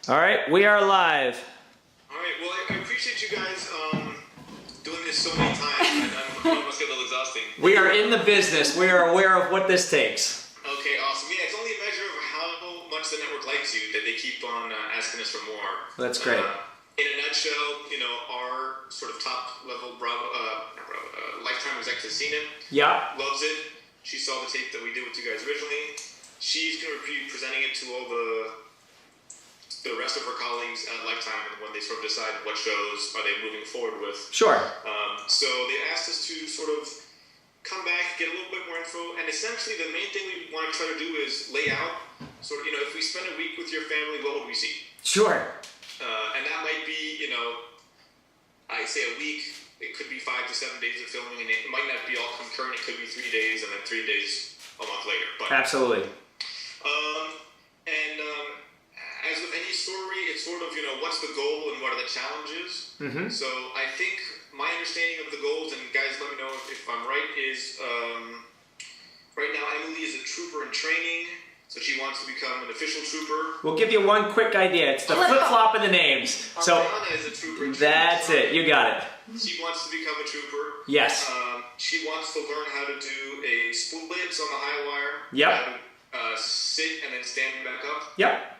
All right, we are live. All right, well, I appreciate you guys doing this so many times. I must get a little exhausting. We are in the business. We are aware of what this takes. Okay, awesome. Yeah, it's only a measure of how much the network likes you that they keep on asking us for more. That's great. In a nutshell, you know, our sort of top-level Lifetime exec has seen it. Yeah. Loves it. She saw the tape that we did with you guys originally. She's going to be presenting it to all the rest of her colleagues at Lifetime when they sort of decide what shows are they moving forward with. Sure. So they asked us to sort of come back, get a little bit more info, and essentially the main thing we want to try to do is lay out sort of, you know, if we spend a week with your family, what would we see? Sure. And that might be, you know, I say a week, it could be 5 to 7 days of filming, and it might not be all concurrent, it could be 3 days and then 3 days a month later. But, absolutely. as with any story, it's sort of, you know, what's the goal and what are the challenges? Mm-hmm. So I think my understanding of the goals, and guys let me know if I'm right, is right now Emily is a trooper in training, so she wants to become an official trooper. We'll give you one quick idea. It's the flip-flop of the names. So Ariana is a trooper in training. That's it. You got it. She wants to become a trooper. Yes. She wants to learn how to do a splits on the high wire. Yep. How to sit and then stand back up. Yep.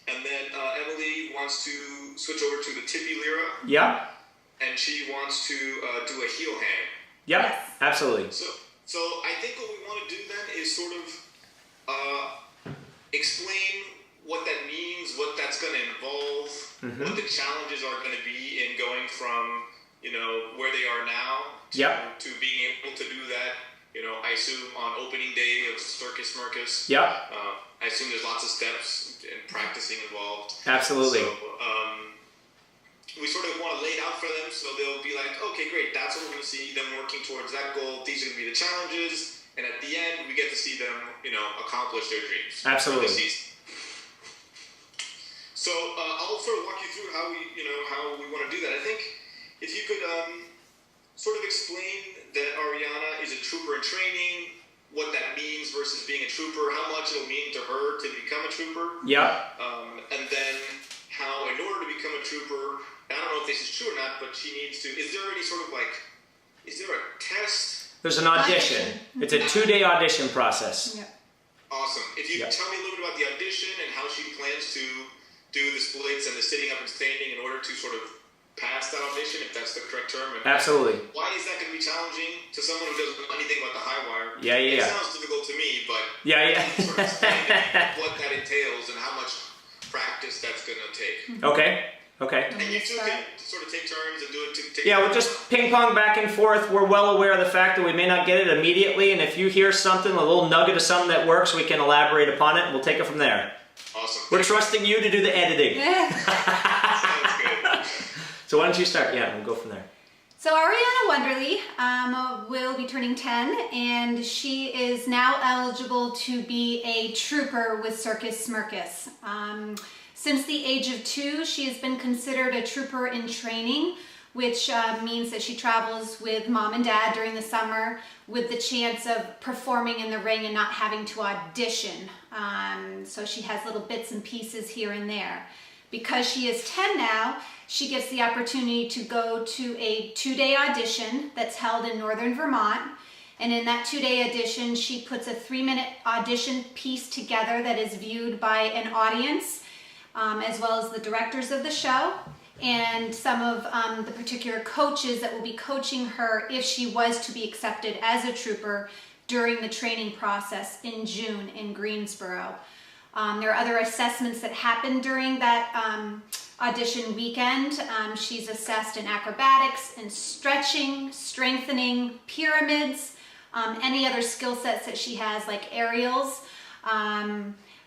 And then Emily wants to switch over to the tippy lira. Yep. And she wants to do a heel hang. Yep. Yes. Absolutely. So I think what we want to do then is sort of explain what that means, what that's going to involve, what the challenges are going to be in going from, you know, where they are now to being able to do that. You know, I assume on opening day of Circus Smirkus. Yep. I assume there's lots of steps and practicing involved. Absolutely. So we sort of want to lay it out for them so they'll be like, okay, great, that's what we're going to see them working towards that goal. These are going to be the challenges. And at the end, we get to see them, you know, accomplish their dreams. Absolutely. So I'll sort of walk you through how we want to do that. I think if you could sort of explain that Ariana is a trooper in training, what that means versus being a trooper, how much it'll mean to her to become a trooper. Yep. And then how, in order to become a trooper, I don't know if this is true or not, but she needs to, is there any sort of like, is there a test? There's an audition. It's a 2-day audition process. Yep. Awesome. If you tell me a little bit about the audition and how she plans to do the splits and the sitting up and standing in order to sort of pass that audition, if that's the correct term. And absolutely. Why is that going to be challenging to someone who doesn't know anything about the high wire? Yeah. It sounds difficult to me, but yeah. sort of explain what that entails and how much practice that's going to take. Okay. And you two can sort of take turns and do it. We'll just ping pong back and forth. We're well aware of the fact that we may not get it immediately, and if you hear something, a little nugget of something that works, we can elaborate upon it, and we'll take it from there. Awesome. We're trusting you to do the editing. Sounds good. So why don't you start? Yeah, we'll go from there. So Ariana Wonderly will be turning 10, and she is now eligible to be a trooper with Circus Smirkus. Since the age of 2, she has been considered a trooper in training, which means that she travels with mom and dad during the summer with the chance of performing in the ring and not having to audition. So she has little bits and pieces here and there. Because she is 10 now, she gets the opportunity to go to a 2-day audition that's held in northern Vermont. And in that 2-day audition, she puts a 3-minute audition piece together that is viewed by an audience, as well as the directors of the show and some of the particular coaches that will be coaching her if she was to be accepted as a trooper during the training process in June in Greensboro. There are other assessments that happen during that audition weekend. She's assessed in acrobatics and stretching, strengthening, pyramids, any other skill sets that she has like aerials.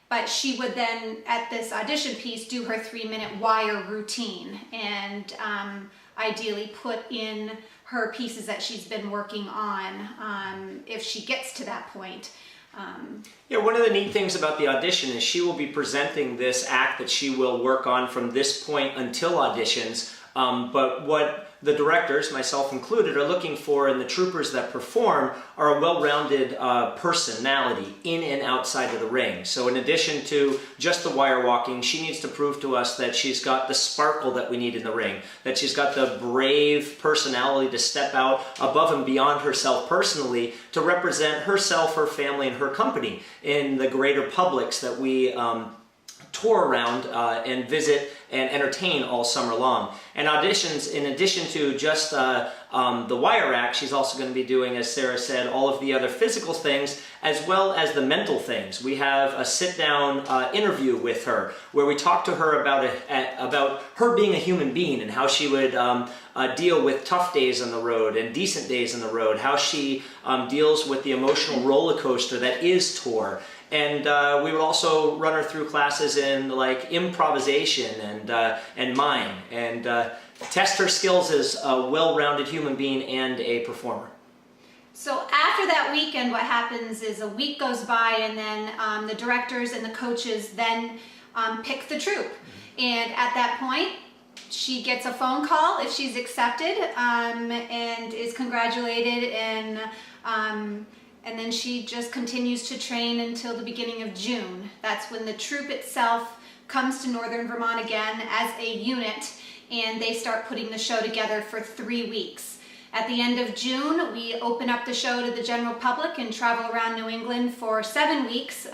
But she would then, at this audition piece, do her 3-minute wire routine and ideally put in her pieces that she's been working on if she gets to that point. One of the neat things about the audition is she will be presenting this act that she will work on from this point until auditions But what the directors, myself included, are looking for in the troopers that perform are a well-rounded personality in and outside of the ring. So in addition to just the wire walking, she needs to prove to us that she's got the sparkle that we need in the ring, that she's got the brave personality to step out above and beyond herself personally to represent herself, her family, and her company in the greater publics that we tour around and visit and entertain all summer long. And auditions, in addition to just the wire act, she's also going to be doing, as Sarah said, all of the other physical things as well as the mental things. We have a sit-down interview with her where we talk to her about her being a human being and how she would deal with tough days on the road and decent days on the road, how she deals with the emotional roller coaster that is tour. And we would also run her through classes in like improvisation and mime, and test her skills as a well-rounded human being and a performer. So after that weekend, what happens is a week goes by, and then the directors and the coaches then pick the troupe. And at that point, she gets a phone call if she's accepted, and is congratulated, and then she just continues to train until the beginning of June. That's when the troupe itself comes to Northern Vermont again as a unit, and they start putting the show together for 3 weeks. At the end of June, we open up the show to the general public and travel around New England for 7 weeks,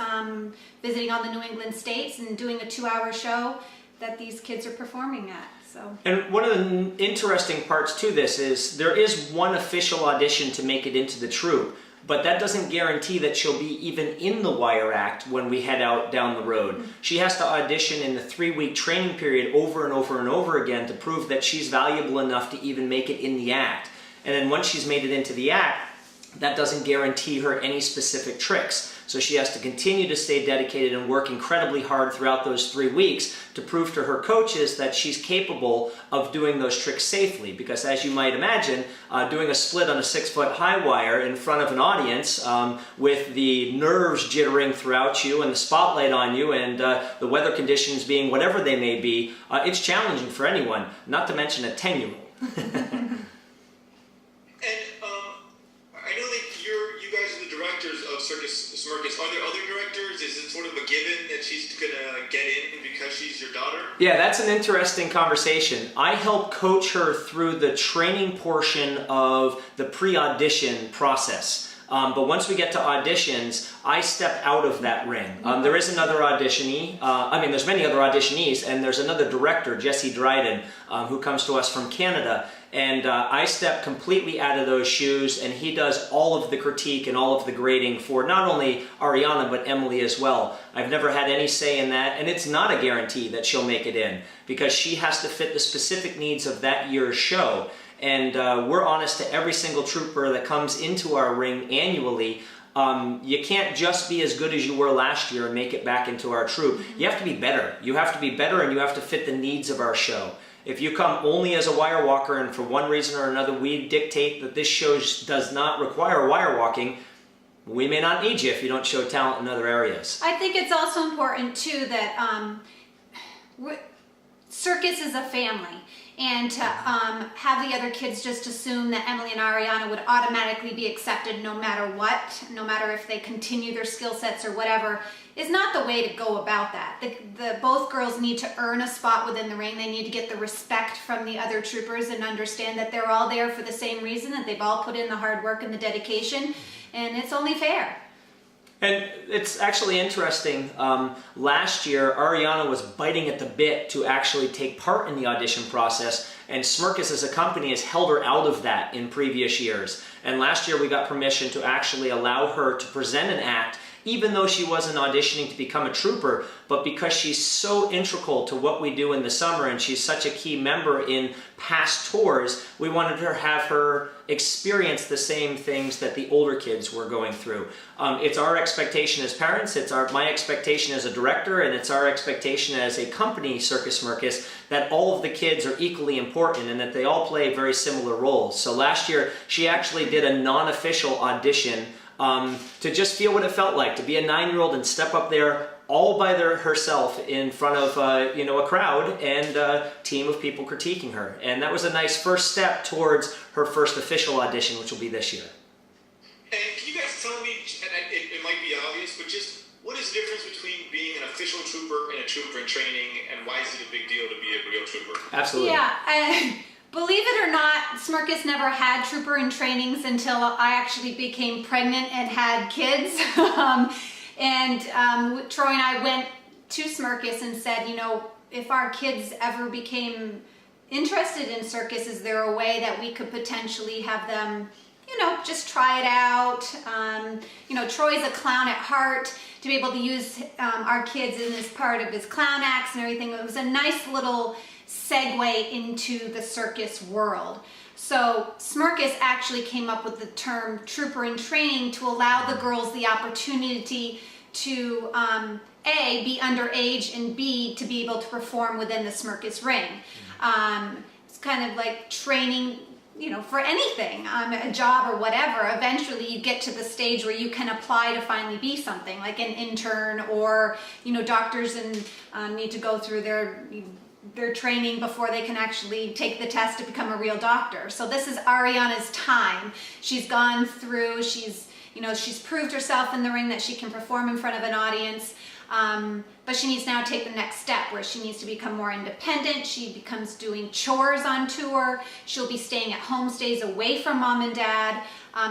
visiting all the New England states and doing a 2-hour show that these kids are performing at. So. And one of the interesting parts to this is there is one official audition to make it into the troupe, but that doesn't guarantee that she'll be even in the wire act when we head out down the road. She has to audition in the 3-week training period over and over and over again to prove that she's valuable enough to even make it in the act. And then once she's made it into the act, that doesn't guarantee her any specific tricks. So she has to continue to stay dedicated and work incredibly hard throughout those 3 weeks to prove to her coaches that she's capable of doing those tricks safely. Because as you might imagine, doing a split on a 6-foot high wire in front of an audience with the nerves jittering throughout you and the spotlight on you and the weather conditions being whatever they may be, it's challenging for anyone, not to mention a 10-year-old. Circus Smirkus. Are there other directors? Is it sort of a given that she's going to get in because she's your daughter? Yeah, that's an interesting conversation. I help coach her through the training portion of the pre-audition process. But once we get to auditions, I step out of that ring. There is another auditionee. There's many other auditionees, and there's another director, Jesse Dryden, who comes to us from Canada. And I step completely out of those shoes, and he does all of the critique and all of the grading for not only Ariana, but Emily as well. I've never had any say in that, and it's not a guarantee that she'll make it in, because she has to fit the specific needs of that year's show. And we're honest to every single trooper that comes into our ring annually. You can't just be as good as you were last year and make it back into our troupe. You have to be better. You have to be better, and you have to fit the needs of our show. If you come only as a wire walker and for one reason or another we dictate that this show does not require wire walking, we may not need you if you don't show talent in other areas. I think it's also important too that circus is a family. And to have the other kids just assume that Emily and Ariana would automatically be accepted no matter what, no matter if they continue their skill sets or whatever, is not the way to go about that. Both girls need to earn a spot within the ring. They need to get the respect from the other troopers and understand that they're all there for the same reason, that they've all put in the hard work and the dedication, and it's only fair. And it's actually interesting, last year Ariana was biting at the bit to actually take part in the audition process, and Smirkus as a company has held her out of that in previous years. And last year we got permission to actually allow her to present an act, even though she wasn't auditioning to become a trooper, but because she's so integral to what we do in the summer and she's such a key member in past tours, we wanted to have her experience the same things that the older kids were going through. It's our expectation as parents, it's my expectation as a director, and it's our expectation as a company, Circus Smirkus, that all of the kids are equally important and that they all play very similar roles. So last year, she actually did a non-official audition to just feel what it felt like to be a 9-year-old and step up there all by herself in front of a crowd and a team of people critiquing her. And that was a nice first step towards her first official audition, which will be this year. And can you guys tell me, and it might be obvious, but just what is the difference between being an official trooper and a trooper in training, and why is it a big deal to be a real trooper? Absolutely. Yeah. Believe it or not, Smirkus never had trooper in trainings until I actually became pregnant and had kids. Troy and I went to Smirkus and said, if our kids ever became interested in circus, is there a way that we could potentially have them, just try it out? Troy's a clown at heart. To be able to use our kids in this part of his clown acts and everything, it was a nice little segue into the circus world. So Smirkus actually came up with the term trooper in training to allow the girls the opportunity to A, be underage, and B, to be able to perform within the Smirkus ring. It's kind of like training, for anything, a job or whatever. Eventually you get to the stage where you can apply to finally be something, like an intern, or, doctors and need to go through their training before they can actually take the test to become a real doctor. So this is Ariana's time. She's gone through, she's proved herself in the ring that she can perform in front of an audience, but she needs now to take the next step where she needs to become more independent. She becomes doing chores on tour. She'll be staying at home, stays away from mom and dad.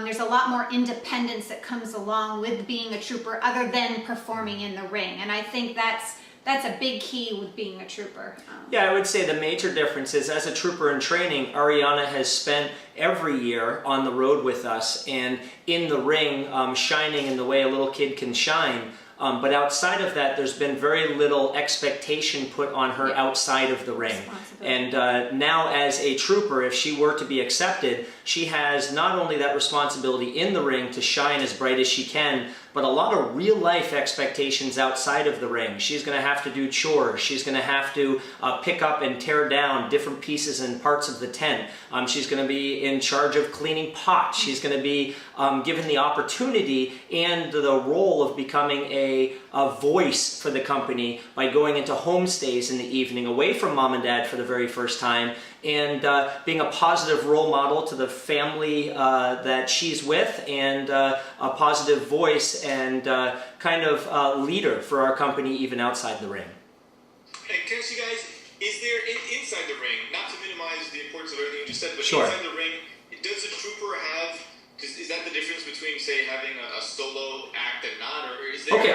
There's a lot more independence that comes along with being a trooper other than performing in the ring. And I think that's a big key with being a trooper. Yeah, I would say the major difference is, as a trooper in training, Ariana has spent every year on the road with us and in the ring, shining in the way a little kid can shine. But outside of that, there's been very little expectation put on her outside of the ring. And now as a trooper, if she were to be accepted, she has not only that responsibility in the ring to shine as bright as she can, but a lot of real life expectations outside of the ring. She's going to have to do chores. She's going to have to pick up and tear down different pieces and parts of the tent. She's going to be in charge of cleaning pots. She's going to be given the opportunity and the role of becoming a voice for the company by going into homestays in the evening away from mom and dad for the very first time, and being a positive role model to the family that she's with, and a positive voice and kind of leader for our company even outside the ring. And can I ask you guys, is there inside the ring, not to minimize the importance of everything you just said, but Sure. inside the ring, does a trooper have, is that the difference between, say, having a solo act and not, or is there... Okay,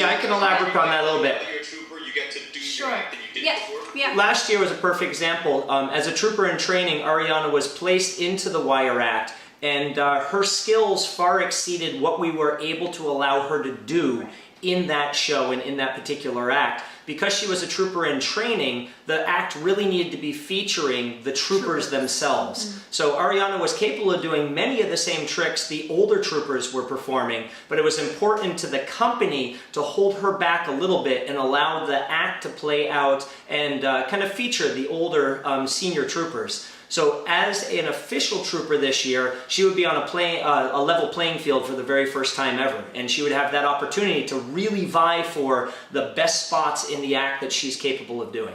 I can elaborate on that a little bit. You're a trooper, you get to do Sure. your act that you did before? Yeah. Last year was a perfect example. As a trooper in training, Ariana was placed into the wire act, and her skills far exceeded what we were able to allow her to do in that show and in that particular act. Because she was a trooper in training, the act really needed to be featuring the troopers themselves. So Ariana was capable of doing many of the same tricks the older troopers were performing, but it was important to the company to hold her back a little bit and allow the act to play out and kind of feature the older senior troopers. So as an official trooper this year, she would be on a level playing field for the very first time ever, and she would have that opportunity to really vie for the best spots in the act that she's capable of doing.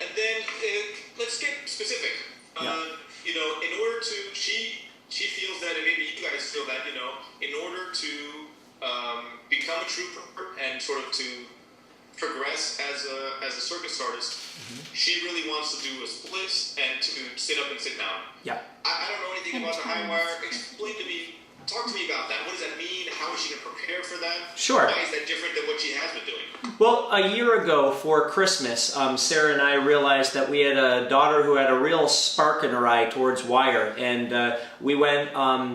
And then, let's get specific. In order to, she feels that, and maybe you guys feel that, in order to become a trooper and sort of to progress as a circus artist, she really wants to do a split and to sit up and sit down. Yeah. I don't know anything about the high wire. Explain to me, talk to me about that. What does that mean? How is she going to prepare for that? Sure. Why is that different than what she has been doing? Well, a year ago for Christmas, Sarah and I realized that we had a daughter who had a real spark in her eye towards wire, and we went,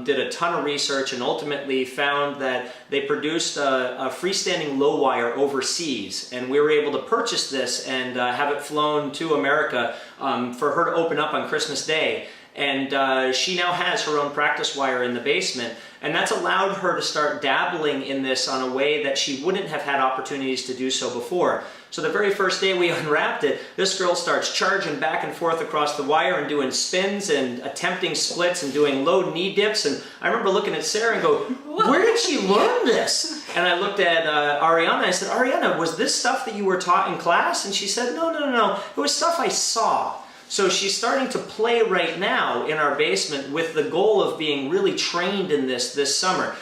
did a ton of research, and ultimately found that they produced a freestanding low wire overseas, and we were able to purchase this and have it flown to America for her to open up on Christmas Day. And she now has her own practice wire in the basement. And that's allowed her to start dabbling in this on a way that she wouldn't have had opportunities to do so before. So the very first day we unwrapped it, this girl starts charging back and forth across the wire and doing spins and attempting splits and doing low knee dips. And I remember looking at Sarah and go, where did she learn this? And I looked at Ariana and I said, Ariana, was this stuff that you were taught in class? And she said, no. It was stuff I saw. So she's starting to play right now in our basement with the goal of being really trained in this summer.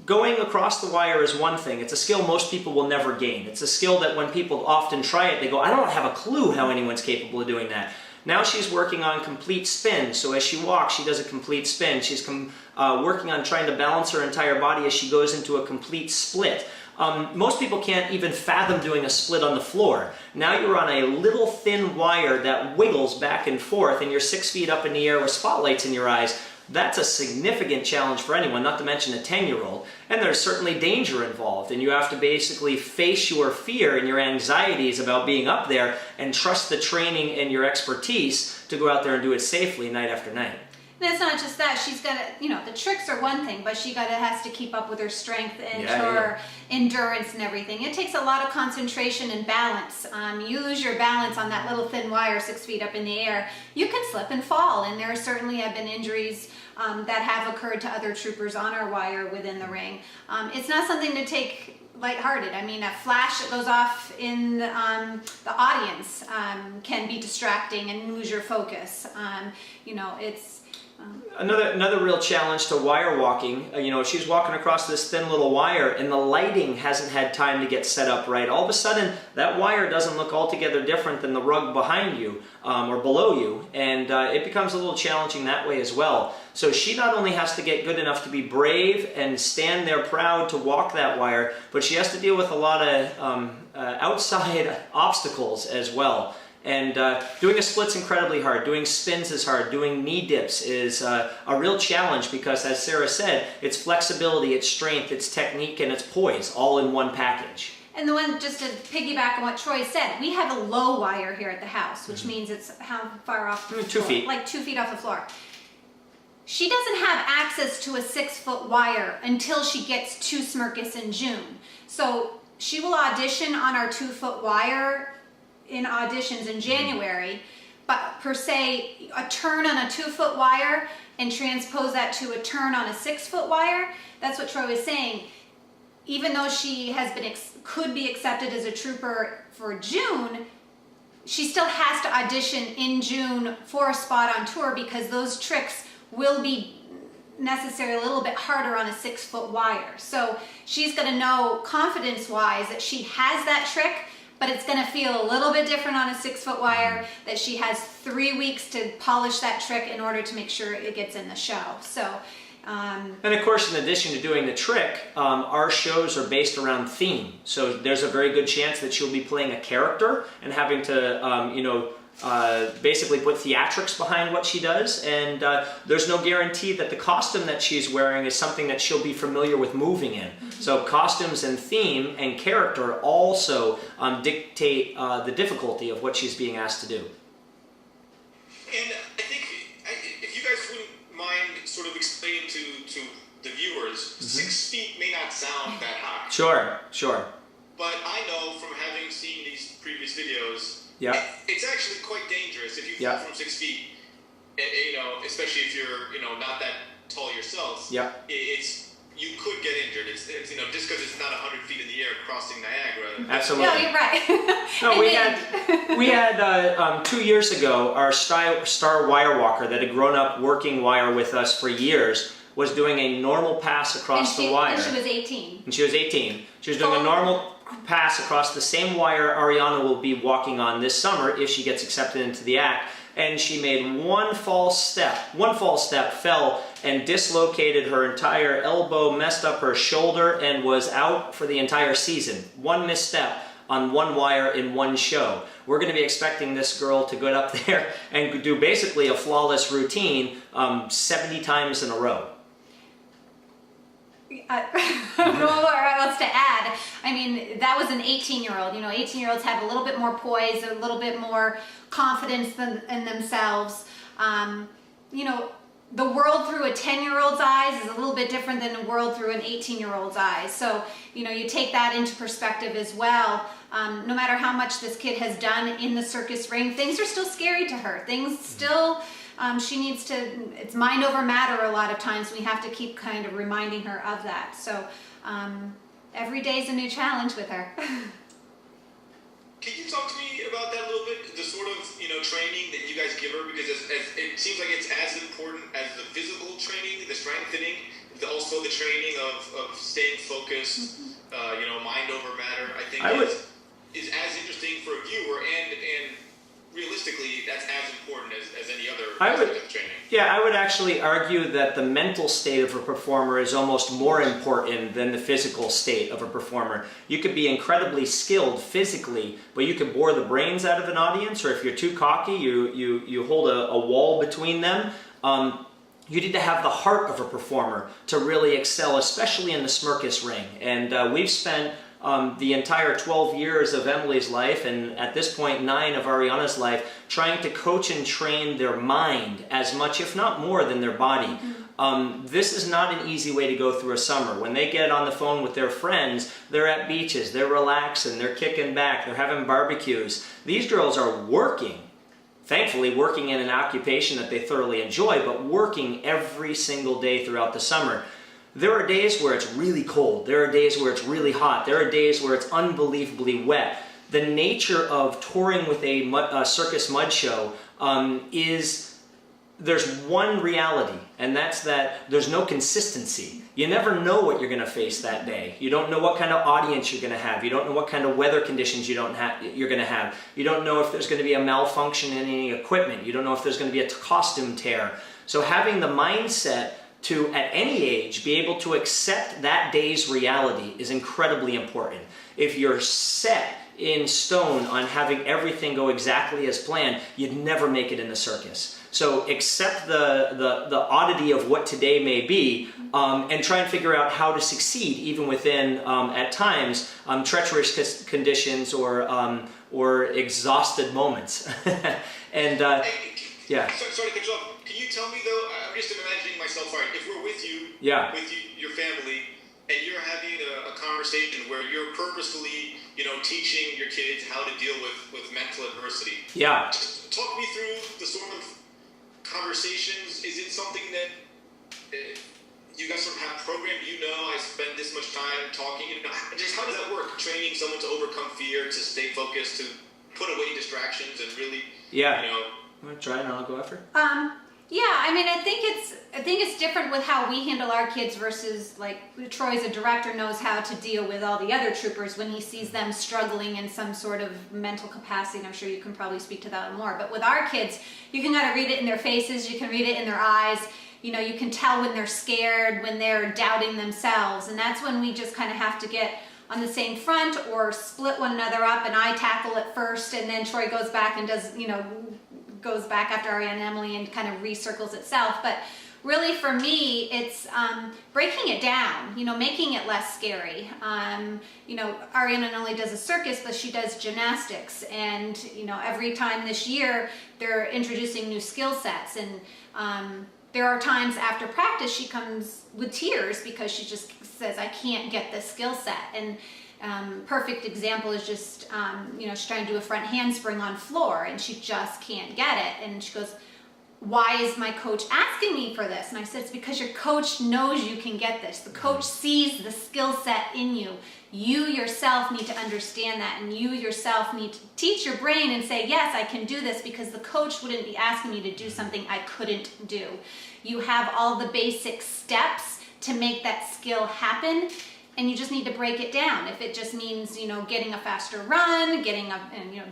Going across the wire is one thing. It's a skill most people will never gain. It's a skill that when people often try it, they go, I don't have a clue how anyone's capable of doing that. Now she's working on complete spin. So as she walks, she does a complete spin. She's working on trying to balance her entire body as she goes into a complete split. Most people can't even fathom doing a split on the floor. Now you're on a little thin wire that wiggles back and forth and you're 6 feet up in the air with spotlights in your eyes. That's a significant challenge for anyone, not to mention a 10-year-old. And there's certainly danger involved, and you have to basically face your fear and your anxieties about being up there and trust the training and your expertise to go out there and do it safely night after night. And it's not just that. She's got to, the tricks are one thing, but she has to keep up with her strength and her endurance and everything. It takes a lot of concentration and balance. You lose your balance on that little thin wire 6 feet up in the air, you can slip and fall. And there certainly have been injuries that have occurred to other troopers on our wire within the ring. It's not something to take lighthearted. I mean, a flash that goes off in the audience can be distracting and lose your focus. It's Another real challenge to wire walking, she's walking across this thin little wire and the lighting hasn't had time to get set up right. All of a sudden, that wire doesn't look altogether different than the rug behind you or below you, and it becomes a little challenging that way as well. So she not only has to get good enough to be brave and stand there proud to walk that wire, but she has to deal with a lot of outside obstacles as well. And doing a split's incredibly hard, doing spins is hard, doing knee dips is a real challenge because, as Sarah said, it's flexibility, it's strength, it's technique, and it's poise, all in one package. And the one, just to piggyback on what Troy said, we have a low wire here at the house, which means it's how far off the floor? 2 feet. Like 2 feet off the floor. She doesn't have access to a 6-foot wire until she gets to Smirkus in June. So she will audition on our 2-foot wire in auditions in January, but per se, a turn on a 2-foot wire and transpose that to a turn on a 6-foot wire, that's what Troy was saying. Even though she has been could be accepted as a trooper for June, she still has to audition in June for a spot on tour because those tricks will be necessarily a little bit harder on a 6-foot wire. So she's going to know confidence-wise that she has that trick, but it's going to feel a little bit different on a 6-foot wire, that she has 3 weeks to polish that trick in order to make sure it gets in the show. So, and of course, in addition to doing the trick, our shows are based around theme. So there's a very good chance that she'll be playing a character and having to, basically put theatrics behind what she does, and there's no guarantee that the costume that she's wearing is something that she'll be familiar with moving in. So costumes and theme and character also dictate the difficulty of what she's being asked to do. And I think, if you guys wouldn't mind sort of explaining to the viewers, 6 feet may not sound that high. Sure. But I know from having seen these previous videos, it's actually quite dangerous if you fall from 6 feet. Especially if you're not that tall yourself. You could get injured. It's just because it's not 100 feet in the air crossing Niagara. Absolutely. No, you're right. No, we had 2 years ago, our star wire walker that had grown up working wire with us for years was doing a normal pass across the wire. And she was 18. And she was 18. She was doing a normal pass across the same wire Ariana will be walking on this summer if she gets accepted into the act. And she made one false step, fell and dislocated her entire elbow, messed up her shoulder, and was out for the entire season. One misstep on one wire in one show. We're going to be expecting this girl to go up there and do basically a flawless routine 70 times in a row. I don't know what else to add. I mean, that was an 18-year-old. 18-year-olds have a little bit more poise, a little bit more confidence in themselves. the world through a 10-year-old's eyes is a little bit different than the world through an 18-year-old's eyes. So, you know, you take that into perspective as well. No matter how much this kid has done in the circus ring, things are still scary to her. Things still, she needs to, it's mind over matter a lot of times. We have to keep kind of reminding her of that. So every day is a new challenge with her. Can you talk to me about that a little bit? The sort of, you know, training that you guys give her, because it seems like it's as important as the physical training, the strengthening, also the training of staying focused, you know, mind over matter. I think is as interesting for a viewer, and realistically, that's as important as any other aspect of training. Yeah, I would actually argue that the mental state of a performer is almost more important than the physical state of a performer. You could be incredibly skilled physically, but you could bore the brains out of an audience, or if you're too cocky, you hold a wall between them. You need to have the heart of a performer to really excel, especially in the Smirkus ring. And we've spent the entire 12 years of Emily's life, and at this point 9 of Ariana's life, trying to coach and train their mind as much, if not more, than their body. This is not an easy way to go through a summer. When they get on the phone with their friends, they're at beaches, they're relaxing, they're kicking back, they're having barbecues. These girls are working. Thankfully, working in an occupation that they thoroughly enjoy, but working every single day throughout the summer. There are days where it's really cold. There are days where it's really hot. There are days where it's unbelievably wet. The nature of touring with a circus mud show is there's one reality, and that's that there's no consistency. You never know what you're going to face that day. You don't know what kind of audience you're going to have. You don't know what kind of weather conditions you're going to have. You don't know if there's going to be a malfunction in any equipment. You don't know if there's going to be a costume tear. So having the mindset to, at any age, be able to accept that day's reality is incredibly important. If you're set in stone on having everything go exactly as planned, you'd never make it in the circus. So accept the oddity of what today may be, and try and figure out how to succeed even within, at times, treacherous conditions or exhausted moments. And yeah. Sorry to cut you off. Can you tell me though? I'm just imagining myself. Sorry, if we're with you, your family, and you're having a conversation where you're purposefully, you know, teaching your kids how to deal with mental adversity. Yeah. Just talk me through the sort of conversations. Is it something that you guys sort of have programmed? You know, I spend this much time talking. You know, just how does that work? Training someone to overcome fear, to stay focused, to put away distractions, and really, you know. I'm gonna try it and I'll go after. Yeah, I mean, I think it's different with how we handle our kids versus, like, Troy as a director knows how to deal with all the other troopers when he sees them struggling in some sort of mental capacity, and I'm sure you can probably speak to that more. But with our kids, you can kind of read it in their faces, you can read it in their eyes, you know, you can tell when they're scared, when they're doubting themselves, and that's when we just kind of have to get on the same front or split one another up, and I tackle it first, and then Troy goes back and does, you know, goes back after Ariana and Emily and kind of recircles itself. But really for me, it's breaking it down, you know, making it less scary. You know, Ariana not only does a circus, but she does gymnastics. And, you know, every time this year, they're introducing new skill sets. And there are times after practice, she comes with tears because she just says, I can't get this skill set. And perfect example is just, you know, she's trying to do a front handspring on floor and she just can't get it. And she goes, why is my coach asking me for this? And I said, it's because your coach knows you can get this. The coach sees the skill set in you. You yourself need to understand that, and you yourself need to teach your brain and say, yes, I can do this, because the coach wouldn't be asking me to do something I couldn't do. You have all the basic steps to make that skill happen, and you just need to break it down. If it just means, you know, getting a faster run, getting a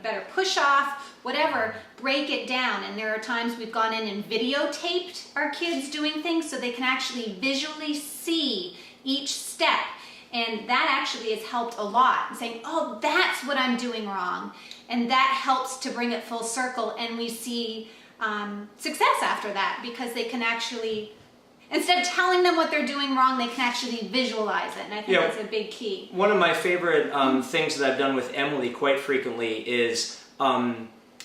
better push off, whatever, break it down. And there are times we've gone in and videotaped our kids doing things so they can actually visually see each step. And that actually has helped a lot, saying, oh, that's what I'm doing wrong. And that helps to bring it full circle, and we see success after that, because they can actually, instead of telling them what they're doing wrong, they can actually visualize it, and I think that's a big key. One of my favorite things that I've done with Emily quite frequently is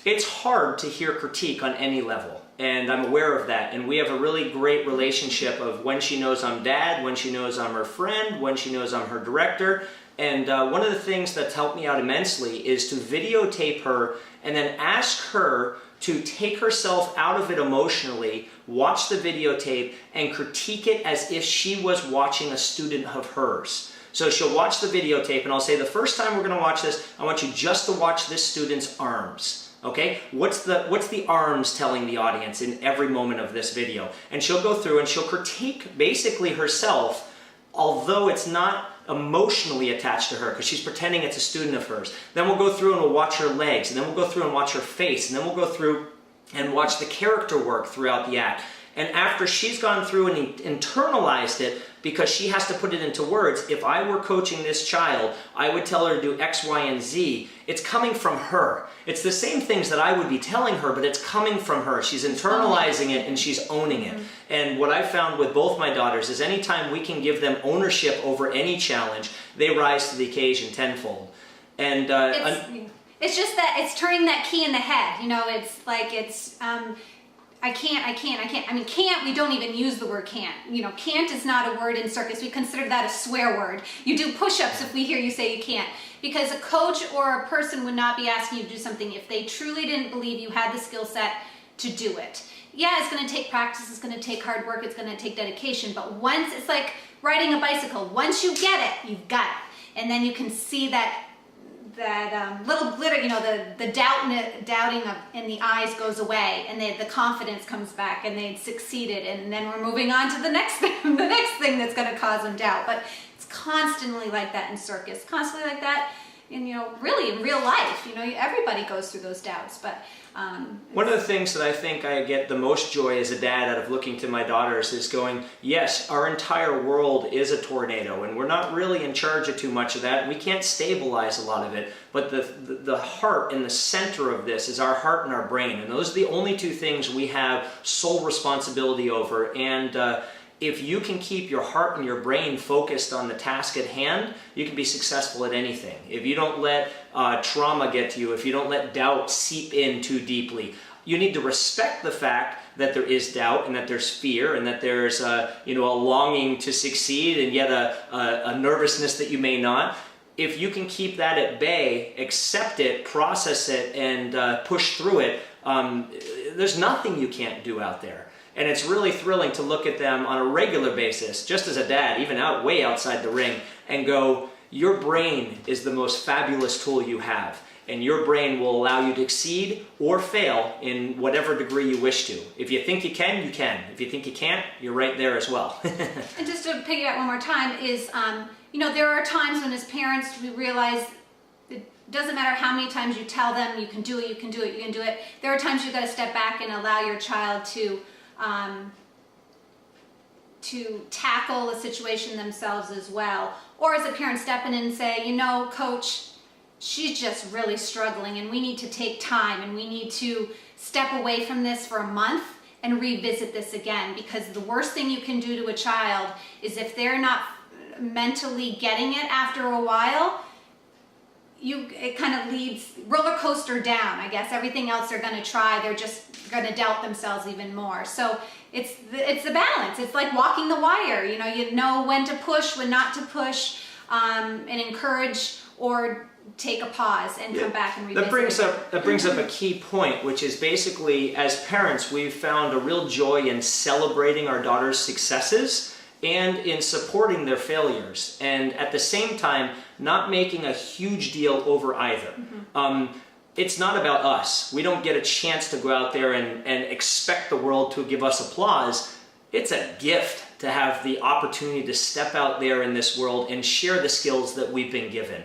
it's hard to hear critique on any level. and I'm aware of that. And we have a really great relationship of when she knows I'm dad, when she knows I'm her friend, when she knows I'm her director. And one of the things that's helped me out immensely is to videotape her and then ask her to take herself out of it emotionally, watch the videotape, and critique it as if she was watching a student of hers. So she'll watch the videotape and I'll say, the first time we're going to watch this, I want you just to watch this student's arms. Okay, what's the arms telling the audience in every moment of this video? And she'll go through and she'll critique basically herself, although it's not emotionally attached to her because she's pretending it's a student of hers. Then we'll go through and we'll watch her legs, and then we'll go through and watch her face, and then we'll go through and watch the character work throughout the act. And after she's gone through and internalized it, because she has to put it into words, if I were coaching this child, I would tell her to do X, Y, and Z. It's coming from her. It's the same things that I would be telling her, but it's coming from her. She's internalizing it and she's owning it. And what I've found with both my daughters is anytime we can give them ownership over any challenge, they rise to the occasion tenfold. And it's just that it's turning that key in the head. You know, it's like I can't. I mean, can't, we don't even use the word can't. You know, can't is not a word in circus. We consider that a swear word. You do push-ups if we hear you say you can't. Because a coach or a person would not be asking you to do something if they truly didn't believe you had the skill set to do it. Yeah, it's going to take practice, it's going to take hard work, it's going to take dedication. But once, it's like riding a bicycle. Once you get it, you've got it. And then you can see that little glitter, you know, the doubting in the eyes goes away, and the confidence comes back, and they'd succeeded, and then we're moving on to the next thing, that's going to cause them doubt. But it's constantly like that in circus, constantly like that in, you know, really in real life. You know, everybody goes through those doubts. But one of the things that I think I get the most joy as a dad out of looking to my daughters is going, yes, our entire world is a tornado, and we're not really in charge of too much of that. We can't stabilize a lot of it, but the heart and the center of this is our heart and our brain, and those are the only two things we have sole responsibility over. And if you can keep your heart and your brain focused on the task at hand, you can be successful at anything. If you don't let trauma get to you, if you don't let doubt seep in too deeply, you need to respect the fact that there is doubt and that there's fear and that there's a longing to succeed and yet a nervousness that you may not. If you can keep that at bay, accept it, process it, and push through it, there's nothing you can't do out there. And it's really thrilling to look at them on a regular basis, just as a dad, even way outside the ring, and go, your brain is the most fabulous tool you have. And your brain will allow you to exceed or fail in whatever degree you wish to. If you think you can, you can. If you think you can't, you're right there as well. And just to piggyback one more time is, there are times when as parents we realize it doesn't matter how many times you tell them you can do it, you can do it, you can do it. There are times you've got to step back and allow your child to tackle a situation themselves as well. Or as a parent, step in and say, coach, she's just really struggling and we need to take time and we need to step away from this for a month and revisit this again, because the worst thing you can do to a child is if they're not mentally getting it after a while, it kind of leads roller coaster down. I guess everything else they're going to try, they're just going to doubt themselves even more. So it's the balance. It's like walking the wire. You know when to push, when not to push, and encourage or take a pause and come back and revisit. That brings up a key point, which is basically, as parents, we've found a real joy in celebrating our daughters' successes and in supporting their failures, and at the same time not making a huge deal over either. It's not about us. We don't get a chance to go out there and expect the world to give us applause. It's a gift to have the opportunity to step out there in this world and share the skills that we've been given,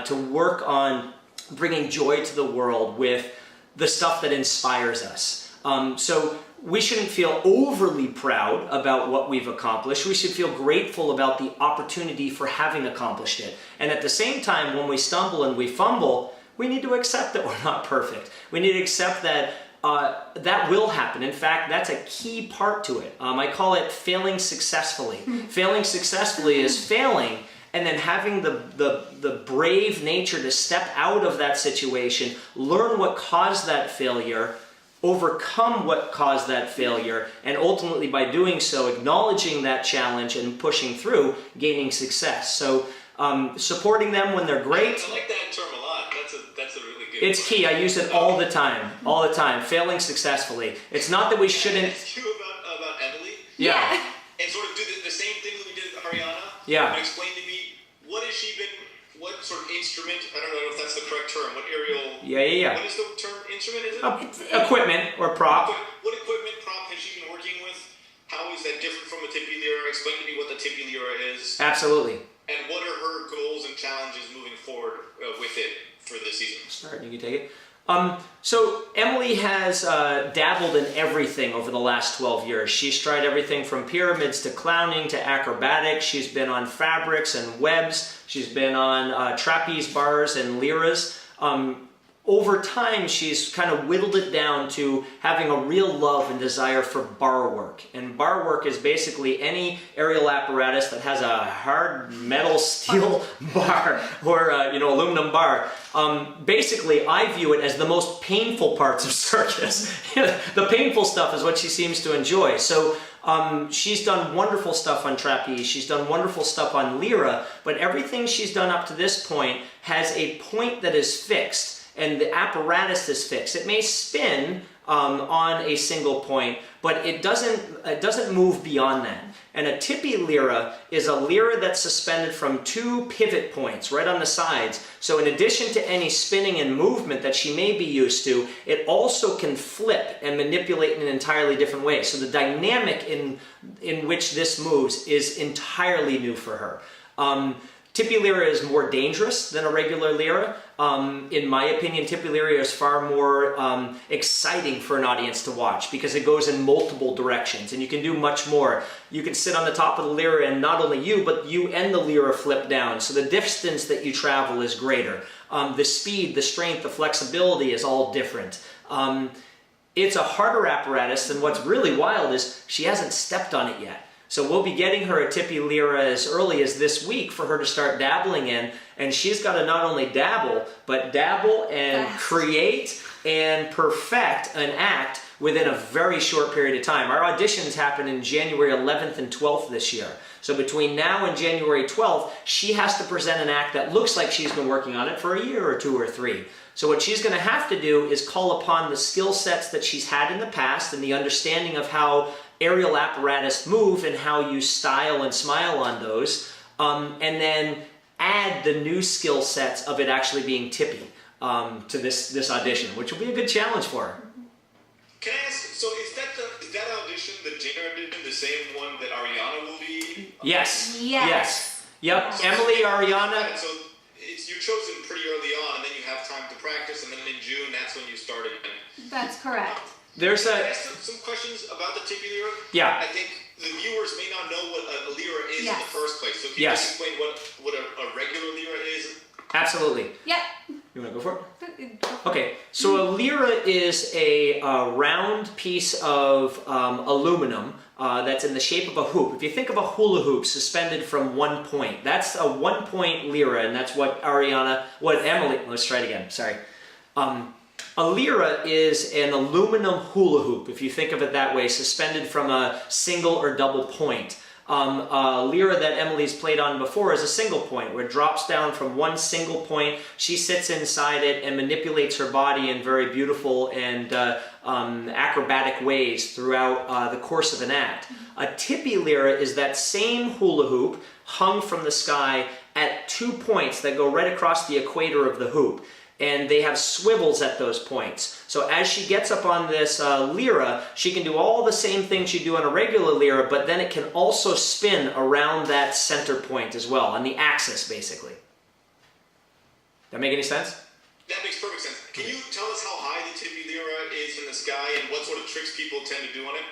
to work on bringing joy to the world with the stuff that inspires us. So we shouldn't feel overly proud about what we've accomplished. We should feel grateful about the opportunity for having accomplished it. And at the same time, when we stumble and we fumble, we need to accept that we're not perfect. We need to accept that that will happen. In fact, that's a key part to it. I call it failing successfully. Failing successfully is failing and then having the brave nature to step out of that situation, learn what caused that failure, overcome what caused that failure, and ultimately by doing so, acknowledging that challenge and pushing through, gaining success. So supporting them when they're great. I like that term a lot. That's a really good It's key. I use it all the time. Failing successfully. It's not that we shouldn't. It's true about Emily. Yeah. And sort of do the same thing that we did with Ariana. Yeah. And explain to me, what has she been, what sort of instrument, I don't know if that's the correct term, what aerial. Yeah. What is the term instrument, is it? Equipment or prop. What equipment, prop has she been working with? How is that different from a tippy lyra? Explain to me what the tippy lyra is. Absolutely. And what are her goals and challenges moving forward with it for this season? Start, you can take it. So Emily has dabbled in everything over the last 12 years. She's tried everything from pyramids to clowning to acrobatics. She's been on fabrics and webs. She's been on trapeze bars and liras. Over time, she's kind of whittled it down to having a real love and desire for bar work. And bar work is basically any aerial apparatus that has a hard metal steel bar or aluminum bar. Basically, I view it as the most painful parts of circus. The painful stuff is what she seems to enjoy. So she's done wonderful stuff on trapeze, she's done wonderful stuff on lyra, but everything she's done up to this point has a point that is fixed. And the apparatus is fixed. It may spin on a single point, but it doesn't move beyond that. And a tippy lyra is a lyra that's suspended from 2 pivot points right on the sides. So in addition to any spinning and movement that she may be used to, it also can flip and manipulate in an entirely different way. So the dynamic in which this moves is entirely new for her. Tippy lyra is more dangerous than a regular lyra. In my opinion, tippy lyra is far more exciting for an audience to watch because it goes in multiple directions and you can do much more. You can sit on the top of the lyra and not only you, but you and the lyra flip down. So the distance that you travel is greater. The speed, the strength, the flexibility is all different. It's a harder apparatus, and what's really wild is she hasn't stepped on it yet. So we'll be getting her a tippy lyra as early as this week for her to start dabbling in, and she's got to not only dabble and create and perfect an act within a very short period of time. Our auditions happen in January 11th and 12th this year. So between now and January 12th, she has to present an act that looks like she's been working on it for a year or 2 or 3. So what she's going to have to do is call upon the skill sets that she's had in the past and the understanding of how aerial apparatus move and how you style and smile on those, and then add the new skill sets of it actually being tippy to this audition, which will be a good challenge for her. Can I ask, so is that audition, the dinner audition, the same one that Ariana will be? Yes. Yes. Yep. So Emily, Ariana. So you're chosen pretty early on, and then you have time to practice, and then in June, that's when you start again. That's correct. Can I ask some questions about the tippy lyra? Yeah. I think the viewers may not know what a lyra is in the first place. So can you just explain what a regular lyra is? Absolutely. Yep. You want to go for it? Okay, so a lyra is a round piece of aluminum that's in the shape of a hoop. If you think of a hula hoop suspended from one point, that's a 1-point lyra, and that's what Emily, let's try it again, sorry. A lyra is an aluminum hula hoop, if you think of it that way, suspended from a single or double point. A lyra that Emily's played on before is a single point, where it drops down from one single point. She sits inside it and manipulates her body in very beautiful and acrobatic ways throughout the course of an act. A tippy lyra is that same hula hoop hung from the sky at 2 points that go right across the equator of the hoop. And they have swivels at those points. So as she gets up on this lyra, she can do all the same things she'd do on a regular lyra, but then it can also spin around that center point as well, on the axis, basically. That make any sense? That makes perfect sense. Can you tell us how high the tippy lyra is in the sky and what sort of tricks people tend to do on it?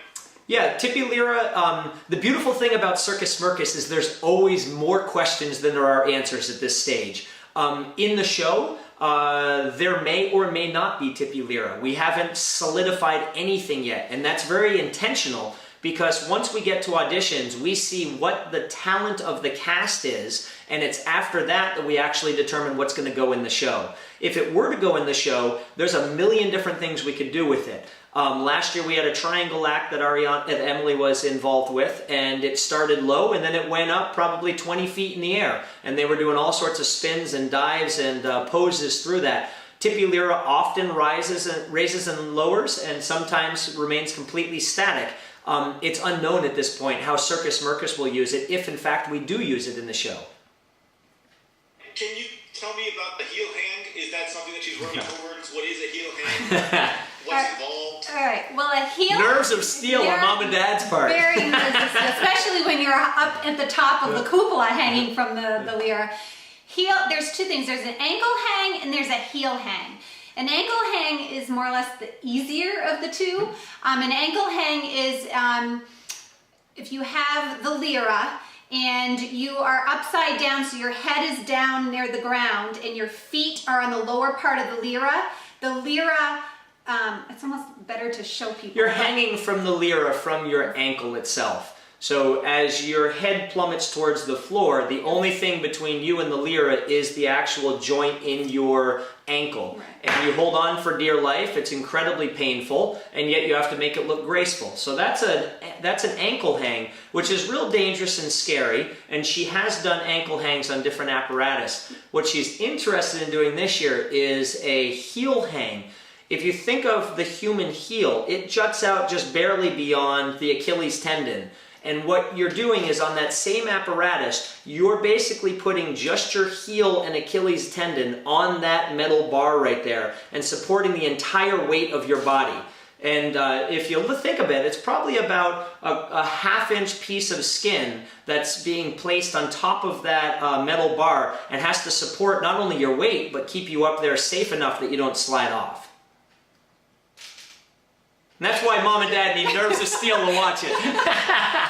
Yeah, tippy lyra, the beautiful thing about Circus Smirkus is there's always more questions than there are answers at this stage. In the show, there may or may not be tippy lyra. We haven't solidified anything yet, and that's very intentional because once we get to auditions, we see what the talent of the cast is, and it's after that that we actually determine what's going to go in the show. If it were to go in the show, there's a million different things we could do with it. Last year we had a triangle act that Emily was involved with, and it started low and then it went up probably 20 feet in the air, and they were doing all sorts of spins and dives and poses through that. Tippy Lyra often raises and lowers and sometimes remains completely static. It's unknown at this point how Circus Mircus will use it, if in fact we do use it in the show. Can you tell me about the heel hang? Is that something that she's working towards? What is a heel hang? What's involved? All right. Well, a heel. Nerves of steel on Mom and Dad's part. Very nerves of steel, especially when you're up at the top of the cupola hanging from the lyra. Heel. There's two things. There's an ankle hang and there's a heel hang. An ankle hang is more or less the easier of the two. An ankle hang is if you have the lyra and you are upside down, so your head is down near the ground and your feet are on the lower part of the lyra. The lyra, it's almost better to show people. You're hanging from the lyra from your ankle itself. So as your head plummets towards the floor, the only thing between you and the lyra is the actual joint in your ankle. Right. And you hold on for dear life. It's incredibly painful, and yet you have to make it look graceful. So that's an ankle hang, which is real dangerous and scary, and she has done ankle hangs on different apparatus. What she's interested in doing this year is a heel hang. If you think of the human heel, it juts out just barely beyond the Achilles tendon. And what you're doing is on that same apparatus, you're basically putting just your heel and Achilles tendon on that metal bar right there and supporting the entire weight of your body. And if you think of it, it's probably about a half-inch piece of skin that's being placed on top of that metal bar and has to support not only your weight, but keep you up there safe enough that you don't slide off. And that's why Mom and Dad need nerves of steel to watch it. How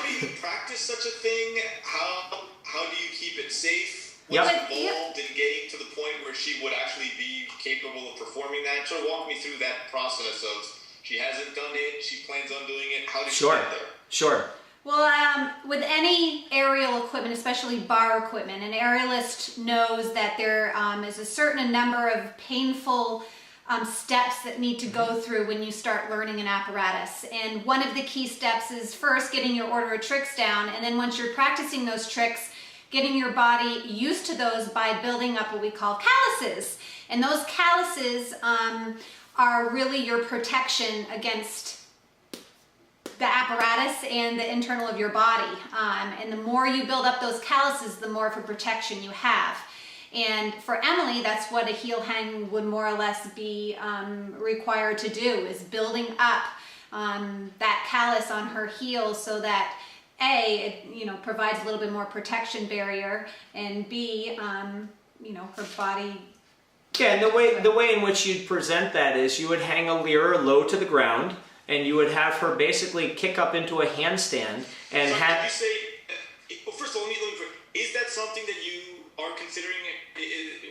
do you practice such a thing? How do you keep it safe? What's involved in getting to the point where she would actually be capable of performing that? Sort of walk me through that process of she hasn't done it, she plans on doing it. How does she get there? Sure. Well, with any aerial equipment, especially bar equipment, an aerialist knows that there is a certain number of painful steps that need to go through when you start learning an apparatus. And one of the key steps is first getting your order of tricks down, and then once you're practicing those tricks, getting your body used to those by building up what we call calluses. And those calluses are really your protection against the apparatus and the internal of your body. And the more you build up those calluses, the more of a protection you have. And for Emily, that's what a heel hang would more or less be required to do, is building up that callus on her heel so that A, it provides a little bit more protection barrier, and B, her body. Yeah, and the way in which you'd present that is you would hang a lyra low to the ground, and you would have her basically kick up into a handstand and have. Did you say? Well, first of all, is that something that you are considering?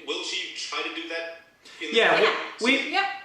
Will she try to do that?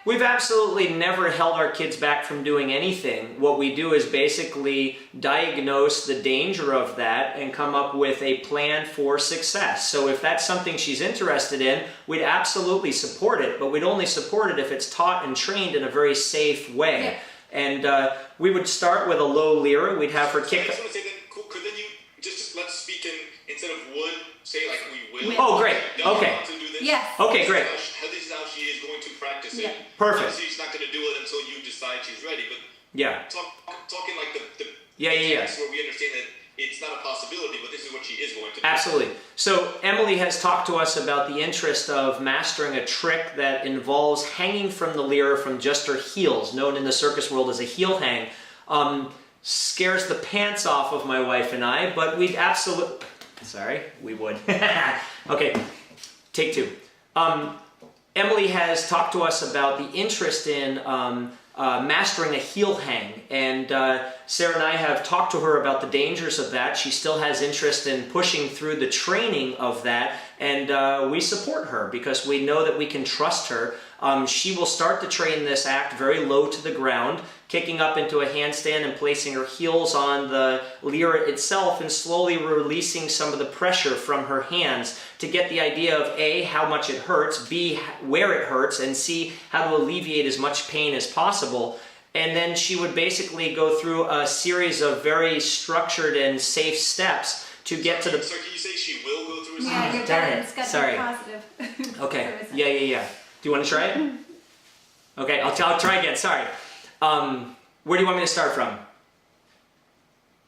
We've absolutely never held our kids back from doing anything. What we do is basically diagnose the danger of that and come up with a plan for success. So if that's something she's interested in, we'd absolutely support it, but we'd only support it if it's taught and trained in a very safe way. Yeah. And we would start with a low lyra. We'd have her kick. I just want to say that, could then you just let's speak instead of would, say like we will. Oh, great. Okay. To do this. Yes. Okay, great. This is how she is going to practice it. Yeah. Perfect. Obviously, she's not going to do it until you decide she's ready. But Yeah. talking like the Yeah. where we understand that it's not a possibility, but this is what she is going to do. Absolutely. So Emily has talked to us about the interest of mastering a trick that involves hanging from the lyra from just her heels, known in the circus world as a heel hang. Scares the pants off of my wife and I, but we'd absolutely... Sorry, we would. Okay, take two. Emily has talked to us about the interest in mastering a heel hang, and Sarah and I have talked to her about the dangers of that. She still has interest in pushing through the training of that, and we support her because we know that we can trust her. She will start to train this act very low to the ground, kicking up into a handstand and placing her heels on the lyre itself and slowly releasing some of the pressure from her hands to get the idea of A, how much it hurts, B, where it hurts, and C, how to alleviate as much pain as possible. And then she would basically go through a series of very structured and safe steps to get to the... So can you say she will go through a series? Yeah, you're Darn done. it. It's got to Sorry. be positive. Okay, yeah. Do you want to try it? Okay, I'll try again, sorry. Where do you want me to start from?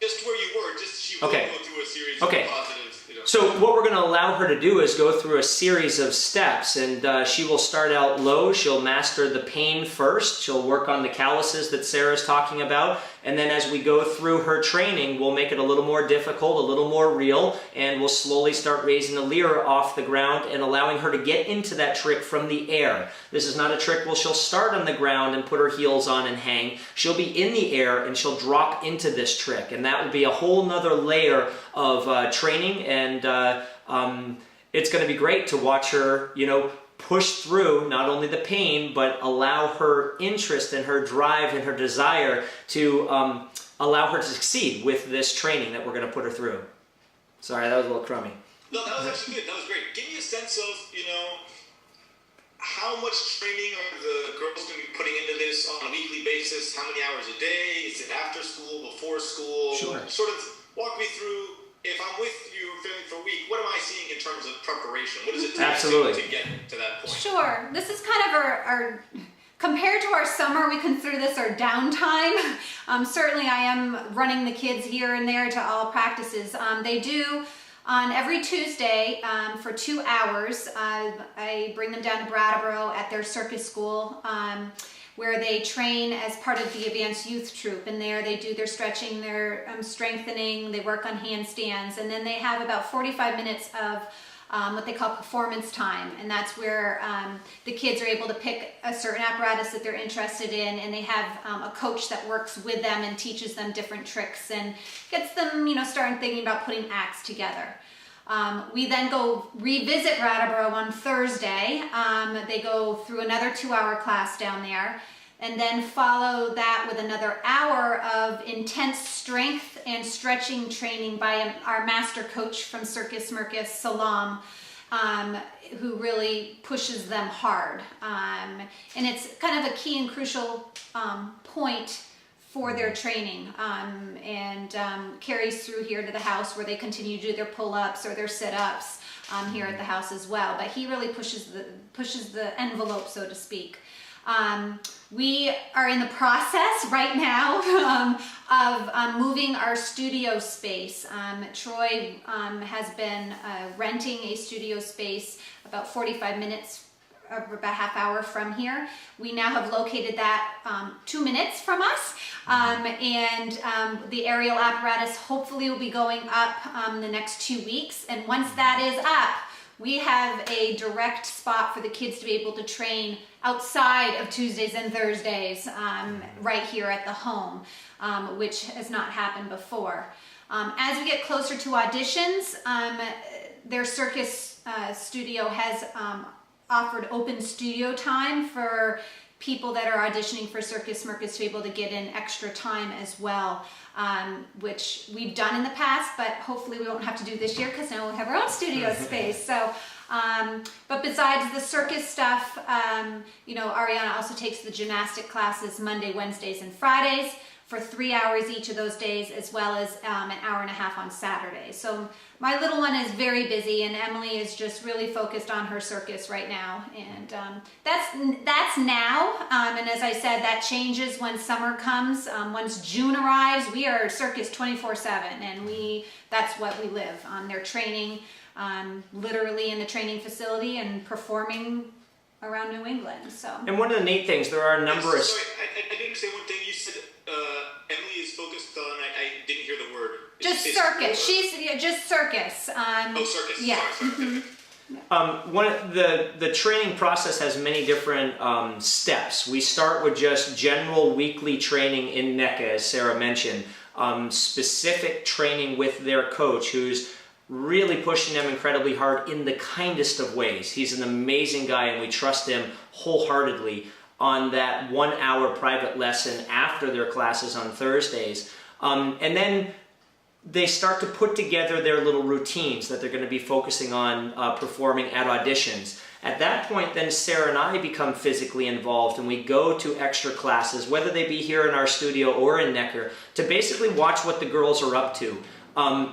Just where you were, just she will Okay. go through a series Okay. of positive, you know. So what we're going to allow her to do is go through a series of steps, and she will start out low. She'll master the pain first. She'll work on the calluses that Sarah's talking about, and then as we go through her training, we'll make it a little more difficult, a little more real, and we'll slowly start raising the lyre off the ground and allowing her to get into that trick from the air. This is not a trick where she'll start on the ground and put her heels on and hang. She'll be in the air and she'll drop into this trick, and that will be a whole nother layer of training, and it's going to be great to watch her, push through not only the pain, but allow her interest and her drive and her desire to allow her to succeed with this training that we're going to put her through. Sorry, that was a little crummy. No, that was actually good. That was great. Give me a sense of, how much training are the girls going to be putting into this on a weekly basis? How many hours a day? Is it after school, before school? Sure. Sort of walk me through, if I'm with you failing for a week, what am I seeing in terms of preparation? What does it take Absolutely. to get to that point? Sure. This is kind of our compared to our summer, we consider this our downtime. Certainly I am running the kids here and there to all practices. They do on every Tuesday for 2 hours. I bring them down to Brattleboro at their circus school where they train as part of the advanced youth troupe, and there they do their stretching, their strengthening, they work on handstands, and then they have about 45 minutes of what they call performance time, and that's where the kids are able to pick a certain apparatus that they're interested in, and they have a coach that works with them and teaches them different tricks and gets them, starting thinking about putting acts together. We then go revisit Brattleboro on Thursday. They go through another 2-hour class down there, and then follow that with another hour of intense strength and stretching training by our master coach from Circus Smirkus, Salam, who really pushes them hard. And it's kind of a key and crucial point for their training, and carries through here to the house where they continue to do their pull-ups or their sit-ups here at the house as well. But he really pushes the envelope, so to speak. We are in the process right now of moving our studio space. Troy has been renting a studio space about 45 minutes, about half hour from here. We now have located that 2 minutes from us, and the aerial apparatus hopefully will be going up the next 2 weeks, and once that is up, we have a direct spot for the kids to be able to train outside of Tuesdays and Thursdays right here at the home, which has not happened before. As we get closer to auditions, their circus studio has offered open studio time for people that are auditioning for Circus Smirkus to be able to get in extra time as well, which we've done in the past, but hopefully we won't have to do this year because now we'll have our own studio space. So, but besides the circus stuff, Ariana also takes the gymnastic classes Monday, Wednesdays, and Fridays for 3 hours each of those days, as well as an hour and a half on Saturdays. So my little one is very busy, and Emily is just really focused on her circus right now. And that's now. And as I said, that changes when summer comes. Once June arrives, we are circus 24/7, and that's what we live on. They're training literally in the training facility and performing around New England. So. And one of the neat things, there are a number of... Sorry, I didn't say one thing. You said Emily is focused on, I didn't hear the word. Just circus. Just circus. Circus. Yeah. Sorry. Okay. The training process has many different steps. We start with just general weekly training in NECA, as Sarah mentioned. Specific training with their coach, who's really pushing them incredibly hard in the kindest of ways. He's an amazing guy, and we trust him wholeheartedly on that 1 hour private lesson after their classes on Thursdays. And then they start to put together their little routines that they're going to be focusing on performing at auditions. At that point, then Sara and I become physically involved, and we go to extra classes, whether they be here in our studio or in Necker, to basically watch what the girls are up to.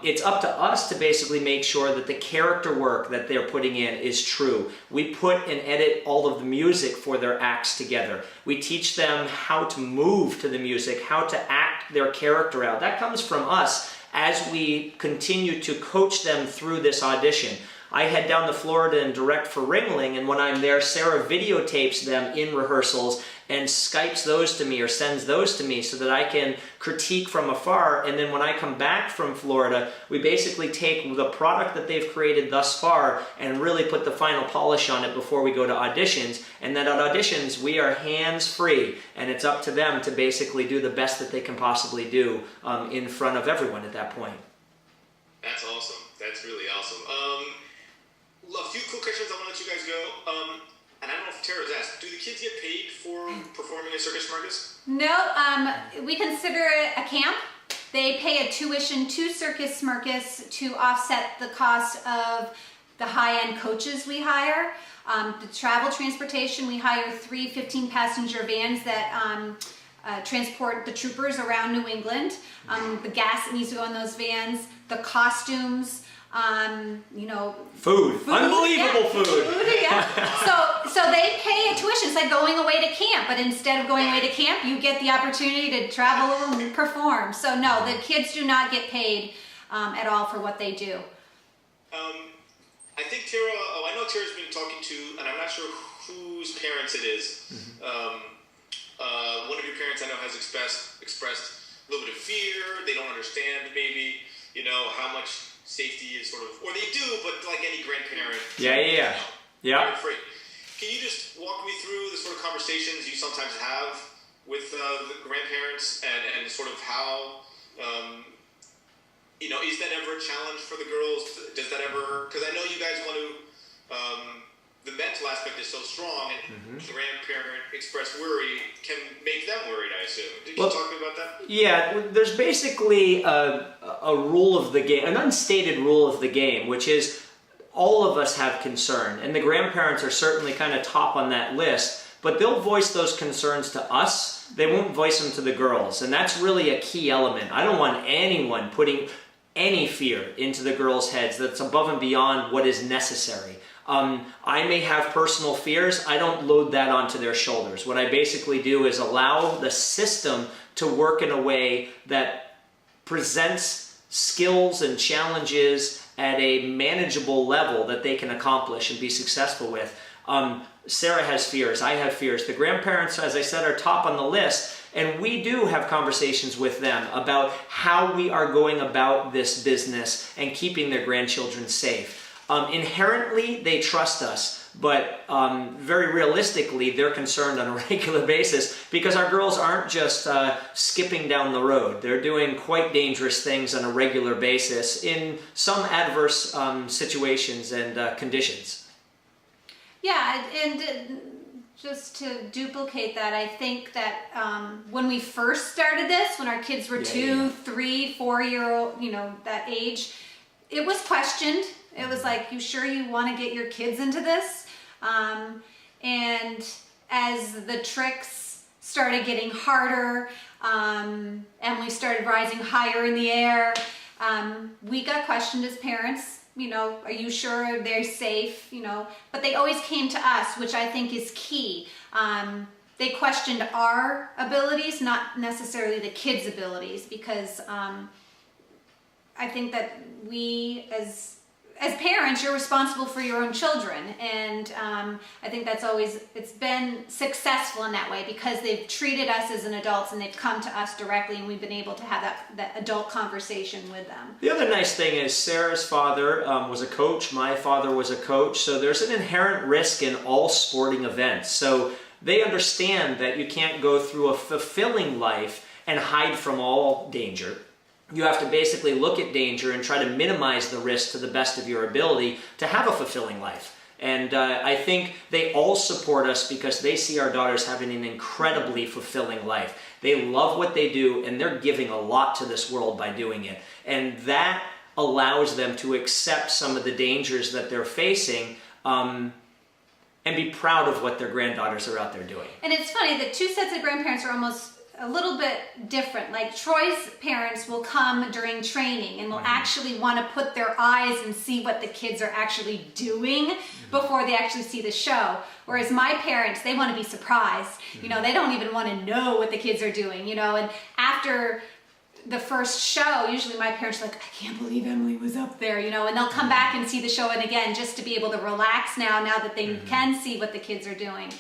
It's up to us to basically make sure that the character work that they're putting in is true. We put and edit all of the music for their acts together. We teach them how to move to the music, how to act their character out. That comes from us as we continue to coach them through this audition. I head down to Florida and direct for Ringling, and when I'm there, Sara videotapes them in rehearsals and Skypes those to me or sends those to me so that I can critique from afar. And then when I come back from Florida, we basically take the product that they've created thus far and really put the final polish on it before we go to auditions. And then at auditions, we are hands-free, and it's up to them to basically do the best that they can possibly do in front of everyone at that point. That's awesome. That's really awesome. A few cool questions. I want to let you guys go. And I don't know if Tara's asked, do the kids get paid for performing at Circus Marcus? No, we consider it a camp. They pay a tuition to Circus Marcus to offset the cost of the high-end coaches we hire. The travel transportation, we hire 3 15-passenger vans that transport the troopers around New England. The gas that needs to go in those vans, the costumes, food. Unbelievable food. Yeah. So they pay a tuition. It's like going away to camp, but instead of going away to camp, you get the opportunity to travel and perform. So no, the kids do not get paid at all for what they do. I think Tara, I know Tara's been talking to, and I'm not sure whose parents it is. One of your parents I know has expressed a little bit of fear. They don't understand maybe, how much safety is sort of, or they do, but like any grandparent. Yeah. They're afraid. Can you just walk me through the sort of conversations you sometimes have with the grandparents and sort of how, is that ever a challenge for the girls? Does that ever, because I know you guys want to, the mental aspect is so strong, and the grandparent expressed worry can make them worried, I assume. Did you talk to me about that? Yeah, there's basically a rule of the game, an unstated rule of the game, which is all of us have concern, and the grandparents are certainly kind of top on that list, but they'll voice those concerns to us. They won't voice them to the girls, and that's really a key element. I don't want anyone putting any fear into the girls' heads that's above and beyond what is necessary. I may have personal fears. I don't load that onto their shoulders. What I basically do is allow the system to work in a way that presents skills and challenges at a manageable level that they can accomplish and be successful with. Sara has fears. I have fears. The grandparents, as I said, are top on the list. And we do have conversations with them about how we are going about this business and keeping their grandchildren safe. Inherently, they trust us, but very realistically, they're concerned on a regular basis because our girls aren't just skipping down the road. They're doing quite dangerous things on a regular basis in some adverse situations and conditions. Yeah, and just to duplicate that, I think that when we first started this, when our kids were 2, 3, 4-year-old, that age, it was questioned. It was like, you sure you want to get your kids into this? And as the tricks started getting harder, and we started rising higher in the air, we got questioned as parents. Are you sure they're safe? But they always came to us, which I think is key. They questioned our abilities, not necessarily the kids' abilities, because I think that we, as parents, you're responsible for your own children, and I think that's always, it's been successful in that way because they've treated us as an adults and they've come to us directly, and we've been able to have that adult conversation with them. The other nice thing is Sara's father was a coach, my father was a coach, so there's an inherent risk in all sporting events. So they understand that you can't go through a fulfilling life and hide from all danger. you have to basically look at danger and try to minimize the risk to the best of your ability to have a fulfilling life. And I think they all support us because they see our daughters having an incredibly fulfilling life. They love what they do, and they're giving a lot to this world by doing it. And that allows them to accept some of the dangers that they're facing, and be proud of what their granddaughters are out there doing. And it's funny that two sets of grandparents are almost a little bit different. Like Troy's parents will come during training and will actually want to put their eyes and see what the kids are actually doing before they actually see the show. Whereas my parents, they want to be surprised. You know, they don't even want to know what the kids are doing, you know, and after the first show, usually my parents are like, I can't believe Emily was up there, you know, and they'll come back and see the show and again, just to be able to relax now that they can see what the kids are doing.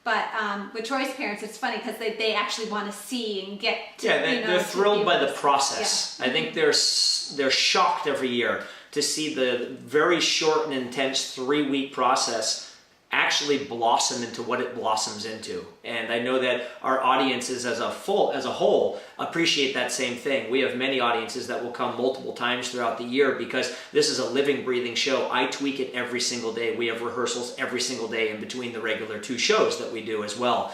But with Troy's parents, it's funny because they actually want to see and get to, they're thrilled by the process. Yeah. I think they're shocked every year to see the very short and intense 3-week process actually blossom into what it blossoms into. And I know that our audiences as a whole appreciate that same thing. We have many audiences that will come multiple times throughout the year because this is a living, breathing show. I tweak it every single day. We have rehearsals every single day in between the regular 2 shows that we do as well.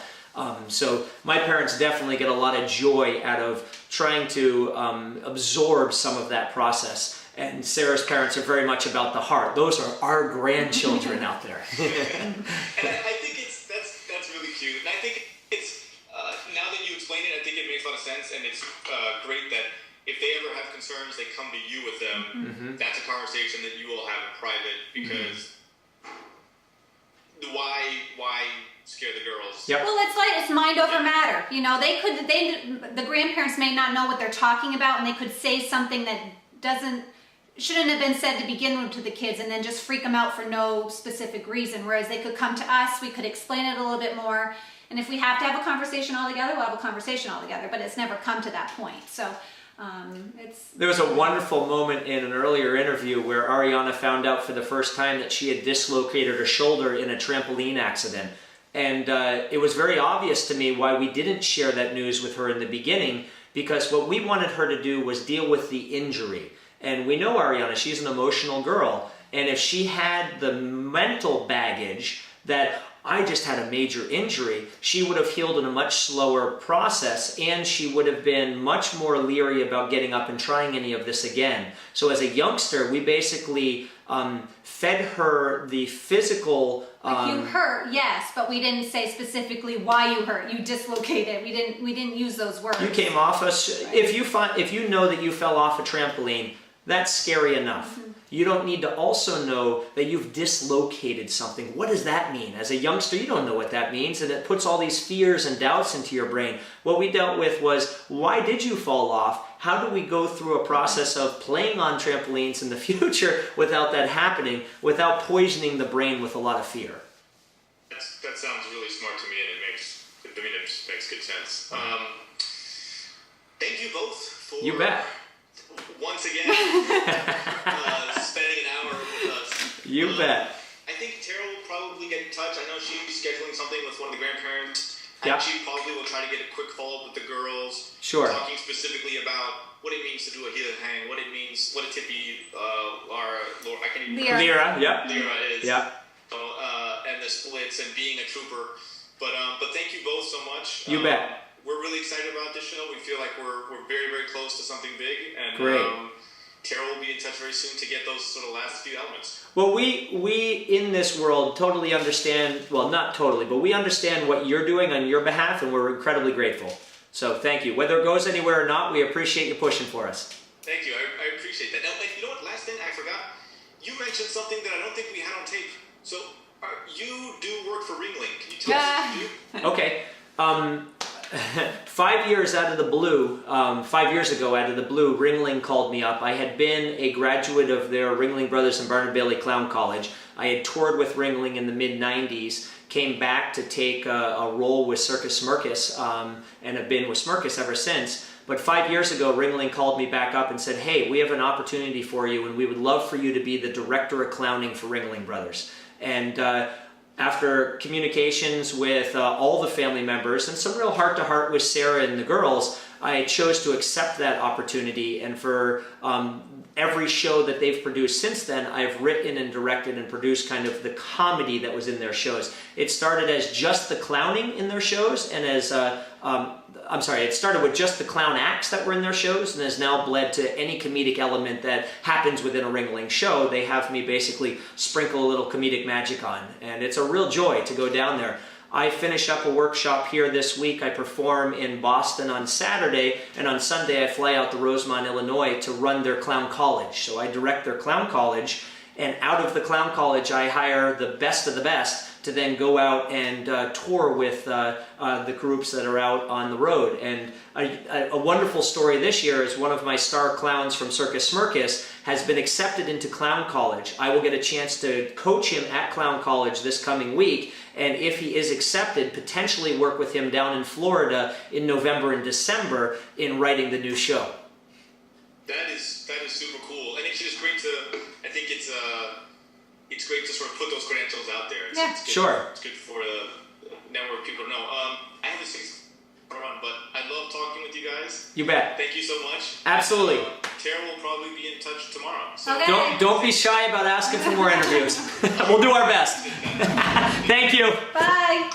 So my parents definitely get a lot of joy out of trying to absorb some of that process. And Sarah's parents are very much about the heart. Those are our grandchildren out there. And I think that's really cute. And I think it's, now that you explain it, I think it makes a lot of sense. And it's great that if they ever have concerns, they come to you with them. That's a conversation that you will have in private because why scare the girls? Yep. Well, it's mind over matter. You know, the grandparents may not know what they're talking about and they could say something that shouldn't have been said to begin with to the kids and then just freak them out for no specific reason. Whereas they could come to us, we could explain it a little bit more. And if we have to have a conversation all together, we'll have a conversation all together. But it's never come to that point. So there was a wonderful moment in an earlier interview where Ariana found out for the first time that she had dislocated her shoulder in a trampoline accident. And it was very obvious to me why we didn't share that news with her in the beginning, because what we wanted her to do was deal with the injury. And we know Ariana, she's an emotional girl. And if she had the mental baggage that I just had a major injury, she would have healed in a much slower process and she would have been much more leery about getting up and trying any of this again. So as a youngster, we basically fed her the physical... you hurt, yes, but we didn't say specifically why you hurt. You dislocated. We didn't use those words. You came off us. Right. If you know that you fell off a trampoline, that's scary enough. You don't need to also know that you've dislocated something. What does that mean? As a youngster, you don't know what that means, and it puts all these fears and doubts into your brain. What we dealt with was, why did you fall off? How do we go through a process of playing on trampolines in the future without that happening, without poisoning the brain with a lot of fear? That sounds really smart to me, and it just makes good sense. Thank you both for... You bet. Once again, spending an hour with us. You bet. I think Tara will probably get in touch. I know she's scheduling something with one of the grandparents. Yep. And she probably will try to get a quick follow-up with the girls. Sure. Talking specifically about what it means to do a heel and hang, what it means, what a tippy, Lyra, yep. Lyra is. Yep. And the splits and being a trooper. But thank you both so much. You bet. We're really excited about this show. We feel like we're very, very close to something big. And great. Tara will be in touch very soon to get those sort of last few elements. Well, we in this world totally understand, well, not totally, but we understand what you're doing on your behalf, and we're incredibly grateful. So thank you. Whether it goes anywhere or not, we appreciate you pushing for us. Thank you. I appreciate that. Now, you know what? Last thing I forgot. You mentioned something that I don't think we had on tape. So you do work for Ringling. Can you tell us what you do? Okay. 5 years out of the blue, 5 years ago out of the blue, Ringling called me up. I had been a graduate of their Ringling Brothers and Barnard Bailey Clown College. I had toured with Ringling in the mid-90s, came back to take a role with Circus Smirkus, and have been with Smirkus ever since. But 5 years ago, Ringling called me back up and said, hey, we have an opportunity for you, and we would love for you to be the director of clowning for Ringling Brothers. And after communications with all the family members and some real heart-to-heart with Sara and the girls, I chose to accept that opportunity, and for every show that they've produced since then, I've written and directed and produced kind of the comedy that was in their shows. It started as just the clowning in their shows, and as it started with just the clown acts that were in their shows, and has now bled to any comedic element that happens within a Ringling show. They have me basically sprinkle a little comedic magic on, and it's a real joy to go down there. I finish up a workshop here this week. I perform in Boston on Saturday, and on Sunday I fly out to Rosemont, Illinois to run their clown college. So I direct their clown college, and out of the clown college I hire the best of the best to then go out and tour with the groups that are out on the road. And a wonderful story this year is one of my star clowns from Circus Smirkus has been accepted into clown college. I will get a chance to coach him at clown college this coming week, and if he is accepted, potentially work with him down in Florida in November and December in writing the new show. That is super cool, and it's just great to. I think it's great to sort of put those credentials out there. It's good, sure. It's good for the network people to know. I have a 6 run, but I love talking with you guys. You bet. Thank you so much. Absolutely. Tara will probably be in touch tomorrow. So. Okay. Don't be shy about asking for more interviews. We'll do our best. Thank you. Bye.